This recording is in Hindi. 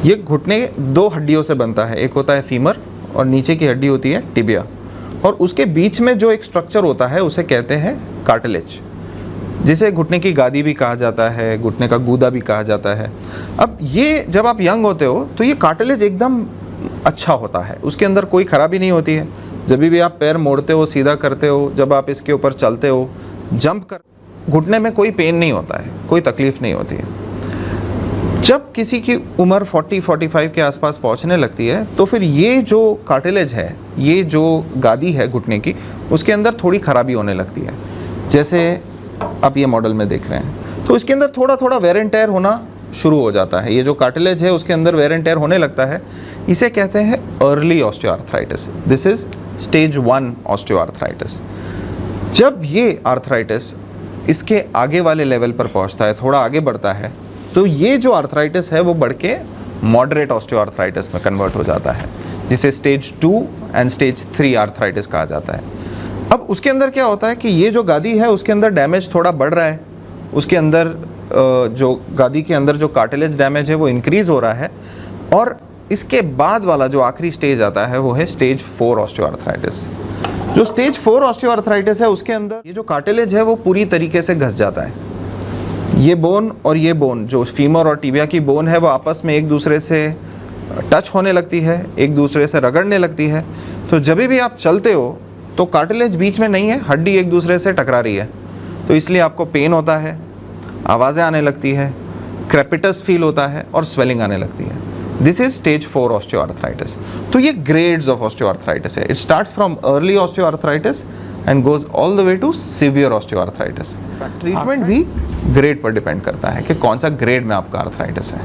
ये घुटने दो हड्डियों से बनता है, एक होता है फीमर और नीचे की हड्डी होती है टिबिया, और उसके बीच में जो एक स्ट्रक्चर होता है उसे कहते हैं कार्टिलेज, जिसे घुटने की गादी भी कहा जाता है, घुटने का गूदा भी कहा जाता है। अब ये जब आप यंग होते हो तो ये कार्टिलेज एकदम अच्छा होता है, उसके अंदर कोई खराबी नहीं होती है। जब भी आप पैर मोड़ते हो, सीधा करते हो, जब आप इसके ऊपर चलते हो, जंप कर, घुटने में कोई पेन नहीं होता है, कोई तकलीफ नहीं होती है। जब किसी की उम्र 40-45 के आसपास पहुंचने लगती है तो फिर ये जो कार्टिलेज है, ये जो गादी है घुटने की, उसके अंदर थोड़ी खराबी होने लगती है। जैसे आप ये मॉडल में देख रहे हैं, तो इसके अंदर थोड़ा थोड़ा वेयर एंड टेयर होना शुरू हो जाता है। ये जो कार्टिलेज है उसके अंदर वेयर एंड टेयर होने लगता है, इसे कहते हैं early osteoarthritis. This is stage 1 osteoarthritis. जब ये आर्थराइटिस इसके आगे वाले लेवल पर पहुंचता है, थोड़ा आगे बढ़ता है, तो ये जो आर्थराइटिस है वो बढ़ के मॉडरेट ऑस्टियोआर्थराइटिस में कन्वर्ट हो जाता है, जिसे स्टेज 2 एंड स्टेज 3 आर्थराइटिस कहा जाता है। अब उसके अंदर क्या होता है कि ये जो गादी है उसके अंदर डैमेज थोड़ा बढ़ रहा है, उसके अंदर जो गादी के अंदर जो कार्टिलेज डैमेज है वो इंक्रीज हो रहा है, और इसके बाद वाला जो आखिरी स्टेज आता है वो है स्टेज 4 ऑस्टियोआर्थराइटिस। जो स्टेज 4 ऑस्टियोआर्थराइटिस है उसके अंदर ये जो कार्टिलेज है वो पूरी तरीके से घस जाता है। ये बोन और ये बोन, जो फीमर और टिबिया की बोन है, वो आपस में एक दूसरे से टच होने लगती है, एक दूसरे से रगड़ने लगती है। तो जब भी आप चलते हो तो कार्टिलेज बीच में नहीं है, हड्डी एक दूसरे से टकरा रही है, तो इसलिए आपको पेन होता है, आवाज़ें आने लगती है, क्रेपिटस फील होता है और स्वेलिंग आने लगती है। This is stage 4 osteoarthritis. तो ये ग्रेड्स ऑफ ऑस्टियोआर्थराइटिस है। It starts from early osteoarthritis and goes all the way to severe osteoarthritis. Treatment भी ग्रेड पर डिपेंड करता है कि कौन सा ग्रेड में आपका आर्थराइटिस है।